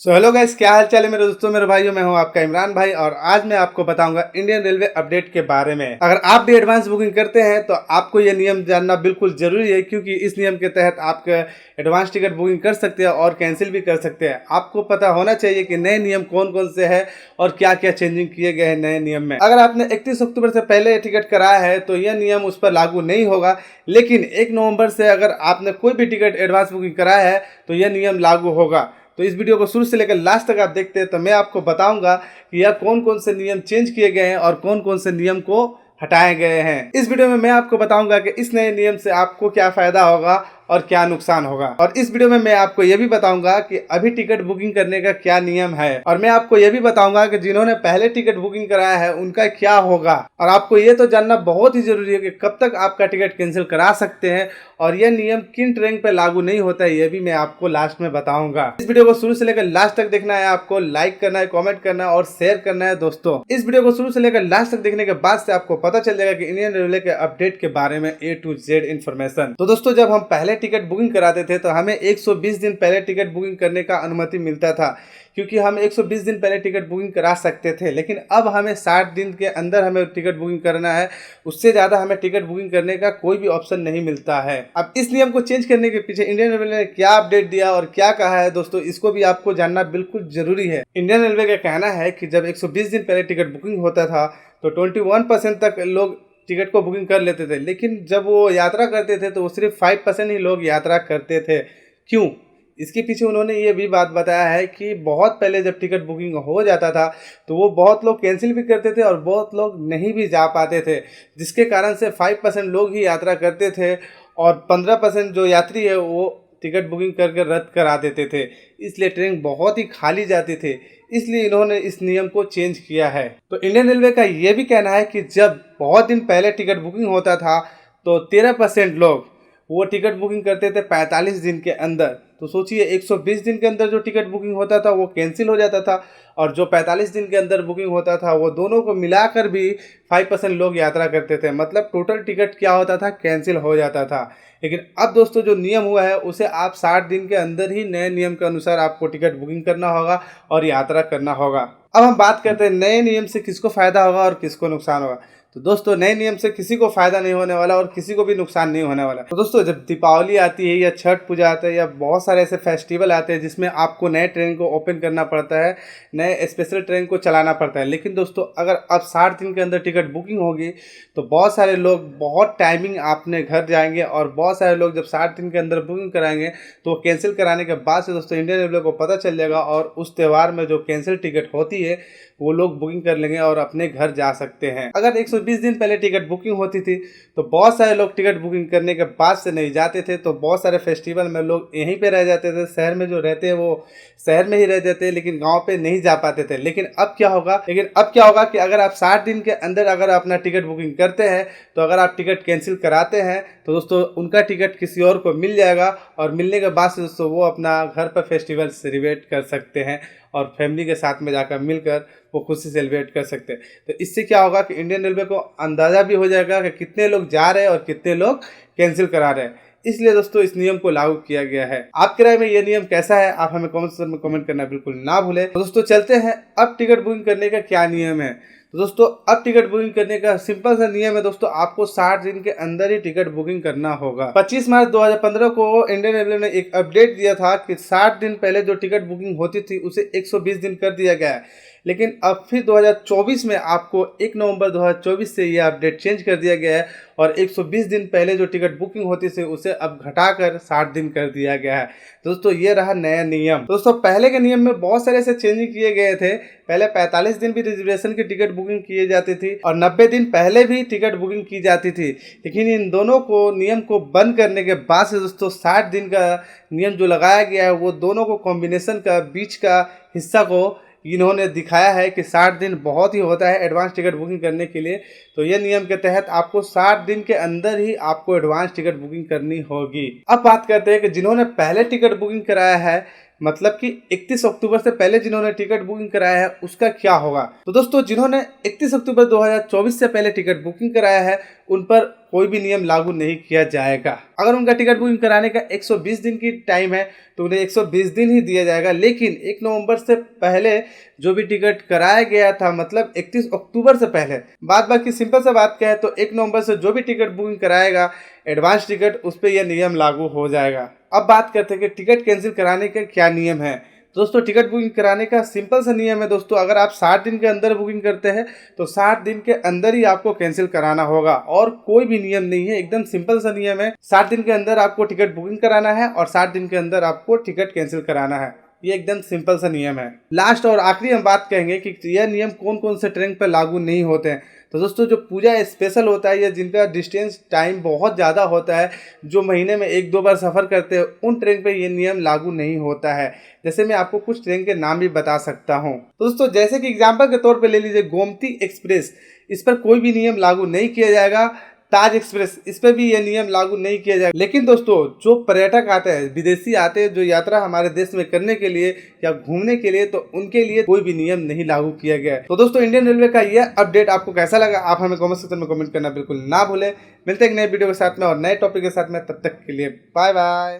Hello guys, क्या हाल चाल है मेरे दोस्तों, मेरे भाइयों। मैं हूं आपका इमरान भाई और आज मैं आपको बताऊंगा इंडियन रेलवे अपडेट के बारे में। अगर आप भी एडवांस बुकिंग करते हैं तो आपको यह नियम जानना बिल्कुल जरूरी है, क्योंकि इस नियम के तहत आप एडवांस टिकट बुकिंग कर सकते हैं और कैंसिल भी कर सकते हैं। आपको पता होना चाहिए कि नए नियम कौन कौन से हैं और क्या क्या चेंजिंग किए गए हैं नए नियम में। अगर आपने 31 अक्टूबर से पहले टिकट कराया है तो यह नियम उस पर लागू नहीं होगा, लेकिन 1 नवंबर से अगर आपने कोई भी टिकट एडवांस बुकिंग कराया है तो यह नियम लागू होगा। तो इस वीडियो को शुरू से लेकर लास्ट तक आप देखते हैं तो मैं आपको बताऊंगा कि यह कौन कौन से नियम चेंज किए गए हैं और कौन कौन से नियम को हटाए गए हैं। इस वीडियो में मैं आपको बताऊंगा कि इस नए नियम से आपको क्या फायदा होगा और क्या नुकसान होगा। और इस वीडियो में मैं आपको यह भी बताऊंगा कि अभी टिकट बुकिंग करने का क्या नियम है, और मैं आपको यह भी बताऊंगा कि जिन्होंने पहले टिकट बुकिंग कराया है उनका क्या होगा। और आपको यह तो जानना बहुत ही जरूरी है कि कब तक आपका टिकट कैंसिल करा सकते हैं और यह नियम किन ट्रेन पर लागू नहीं होता है, यह भी मैं आपको लास्ट में बताऊंगा। इस वीडियो को शुरू से लेकर लास्ट तक देखना है, आपको लाइक करना है, कमेंट करना है और शेयर करना है। दोस्तों, इस वीडियो को शुरू से लेकर लास्ट तक देखने के बाद से आपको पता चल जाएगा कि इंडियन रेलवे के अपडेट के बारे में A to Z इन्फॉर्मेशन। तो दोस्तों, जब हम पहले टिकट बुकिंग कराते थे तो हमें 120 दिन पहले टिकट बुकिंग करने का अनुमति मिलता था, क्योंकि हम 120 दिन पहले टिकट बुकिंग करा सकते थे। लेकिन अब हमें 60 दिन के अंदर हमें टिकट बुकिंग करना है, उससे ज़्यादा हमें टिकट बुकिंग करने का कोई भी ऑप्शन नहीं मिलता है। अब इस नियम को चेंज करने के पीछे इंडियन रेलवे ने क्या अपडेट दिया और क्या कहा है दोस्तों, इसको भी आपको जानना बिल्कुल जरूरी है। इंडियन रेलवे का कहना है कि जब 120 दिन पहले टिकट बुकिंग होता था तो 21% तक लोग टिकट को बुकिंग कर लेते थे, लेकिन जब वो यात्रा करते थे तो वो सिर्फ 5% ही लोग यात्रा करते थे। क्यों? इसके पीछे उन्होंने ये भी बात बताया है कि बहुत पहले जब टिकट बुकिंग हो जाता था तो वो बहुत लोग कैंसिल भी करते थे और बहुत लोग नहीं भी जा पाते थे, जिसके कारण से 5% लोग ही यात्रा करते थे और 15% जो यात्री है वो टिकट बुकिंग करके रद्द करा देते थे। इसलिए ट्रेन बहुत ही खाली जाती थी, इसलिए इन्होंने इस नियम को चेंज किया है। तो इंडियन रेलवे का ये भी कहना है कि जब बहुत दिन पहले टिकट बुकिंग होता था तो 13% लोग वो टिकट बुकिंग करते थे 45 दिन के अंदर। तो सोचिए, 120 दिन के अंदर जो टिकट बुकिंग होता था वो कैंसिल हो जाता था, और जो 45 दिन के अंदर बुकिंग होता था वो दोनों को मिलाकर भी 5% लोग यात्रा करते थे। मतलब टोटल टिकट क्या होता था, कैंसिल हो जाता था। लेकिन अब दोस्तों, जो नियम हुआ है उसे आप 60 दिन के अंदर ही नए नियम के अनुसार आपको टिकट बुकिंग करना होगा और यात्रा करना होगा। अब हम बात करते हैं नए नियम से किसको फायदा होगा और किसको नुकसान होगा। तो दोस्तों, नए नियम से किसी को फायदा नहीं होने वाला और किसी को भी नुकसान नहीं होने वाला। तो दोस्तों, जब दीपावली आती है या छठ पूजा आता है या बहुत सारे ऐसे फेस्टिवल आते हैं जिसमें आपको नए ट्रेन को ओपन करना पड़ता है, नए स्पेशल ट्रेन को चलाना पड़ता है। लेकिन दोस्तों, अगर अब 60 दिन के अंदर टिकट बुकिंग होगी तो बहुत सारे लोग बहुत टाइमिंग अपने घर जाएंगे, और बहुत सारे लोग जब 60 दिन के अंदर बुकिंग कराएंगे तो कैंसिल कराने के बाद से दोस्तों इंडियन रेलवे को पता चल जाएगा, और उस त्यौहार में जो कैंसिल टिकट होती है वो लोग बुकिंग कर लेंगे और अपने घर जा सकते हैं। अगर 120 दिन पहले टिकट बुकिंग होती थी तो बहुत सारे लोग टिकट बुकिंग करने के बाद से नहीं जाते थे, तो बहुत सारे फेस्टिवल में लोग यहीं पे रह जाते थे। शहर में जो रहते हैं वो शहर में ही रह जाते हैं, लेकिन गांव पे नहीं जा पाते थे। लेकिन अब क्या होगा कि अगर आप 60 दिन के अंदर अगर अपना टिकट बुकिंग करते हैं तो अगर आप टिकट कैंसिल कराते हैं तो दोस्तों उनका टिकट किसी और को मिल जाएगा, और मिलने के बाद से दोस्तों वो अपना घर पर फेस्टिवल सेलिब्रेट कर सकते हैं और फैमिली के साथ में जाकर मिलकर वो खुशी सेलिब्रेट कर सकते हैं। तो इससे क्या होगा कि इंडियन रेलवे को अंदाज़ा भी हो जाएगा कि कितने लोग जा रहे हैं और कितने लोग कैंसिल करा रहे हैं। इसलिए दोस्तों इस नियम को लागू किया गया है। आपके राय में ये नियम कैसा है, आप हमें कमेंट सेक्शन में कमेंट करना बिल्कुल ना भूलें। तो दोस्तों चलते हैं, अब टिकट बुकिंग करने का क्या नियम है। तो दोस्तों, अब टिकट बुकिंग करने का सिंपल सा नियम है दोस्तों, आपको 60 दिन के अंदर ही टिकट बुकिंग करना होगा। 25 मार्च 2015 को इंडियन रेलवे ने एक अपडेट दिया था कि 60 दिन पहले जो टिकट बुकिंग होती थी उसे 120 दिन कर दिया गया है। लेकिन अब फिर 2024 में आपको 1 नवंबर 2024 से यह अपडेट चेंज कर दिया गया है, और 120 दिन पहले जो टिकट बुकिंग होती थी उसे अब घटाकर 60 दिन कर दिया गया है। दोस्तों, ये रहा नया नियम। दोस्तों, पहले के नियम में बहुत सारे ऐसे चेंजिंग किए गए थे। पहले 45 दिन भी रिजर्वेशन की टिकट बुकिंग की जाती थी और 90 दिन पहले भी टिकट बुकिंग की जाती थी। लेकिन इन दोनों को नियम को बंद करने के बाद से दोस्तों 60 दिन का नियम जो लगाया गया है वो दोनों को कॉम्बिनेशन का बीच का हिस्सा को इन्होंने दिखाया है कि 60 दिन बहुत ही होता है एडवांस टिकट बुकिंग करने के लिए। तो ये नियम के तहत आपको 60 दिन के अंदर ही आपको एडवांस टिकट बुकिंग करनी होगी। अब बात करते हैं कि जिन्होंने पहले टिकट बुकिंग कराया है, मतलब कि 31 अक्टूबर से पहले जिन्होंने टिकट बुकिंग कराया है उसका क्या होगा। तो दोस्तों, जिन्होंने 31 अक्टूबर 2024 से पहले टिकट बुकिंग कराया है उन पर कोई भी नियम लागू नहीं किया जाएगा। अगर उनका टिकट बुकिंग कराने का 120 दिन की टाइम है तो उन्हें 120 दिन ही दिया जाएगा, लेकिन 1 नवंबर से पहले जो भी टिकट कराया गया था, मतलब 31 अक्टूबर से पहले, बाकी सिंपल सा बात क्या है, तो 1 नवंबर से जो भी टिकट बुकिंग कराएगा एडवांस टिकट, उस पर यह नियम लागू हो जाएगा। अब बात करते हैं कि टिकट कैंसिल कराने का क्या नियम है। दोस्तों, टिकट बुकिंग कराने का सिंपल सा नियम है दोस्तों, अगर आप 60 दिन के अंदर बुकिंग करते हैं तो 60 दिन के अंदर ही आपको कैंसिल कराना होगा, और कोई भी नियम नहीं है, एकदम सिंपल सा नियम है। 60 दिन के अंदर आपको टिकट बुकिंग कराना है और 60 दिन के अंदर आपको टिकट कैंसिल कराना है। ये एकदम सिंपल सा नियम है। लास्ट और आखिरी हम बात कहेंगे कि यह नियम कौन कौन से ट्रेन पर लागू नहीं होते हैं। तो दोस्तों, जो पूजा स्पेशल होता है या जिनका डिस्टेंस टाइम बहुत ज़्यादा होता है, जो महीने में 1-2 बार सफ़र करते हैं, उन ट्रेन पे ये नियम लागू नहीं होता है। जैसे मैं आपको कुछ ट्रेन के नाम भी बता सकता हूँ। तो दोस्तों, जैसे कि एग्जाम्पल के तौर पे ले लीजिए गोमती एक्सप्रेस, इस पर कोई भी नियम लागू नहीं किया जाएगा। ताज एक्सप्रेस, इस पर भी ये नियम लागू नहीं किया जाएगा। लेकिन दोस्तों, जो पर्यटक आते हैं, विदेशी आते हैं जो यात्रा हमारे देश में करने के लिए या घूमने के लिए, तो उनके लिए कोई भी नियम नहीं लागू किया गया है। तो दोस्तों, इंडियन रेलवे का यह अपडेट आपको कैसा लगा, आप हमें कमेंट सेक्शन में कमेंट करना बिल्कुल ना भूलें। मिलते हैं एक नए वीडियो के साथ में और नए टॉपिक के साथ में, तब तक के लिए बाय बाय।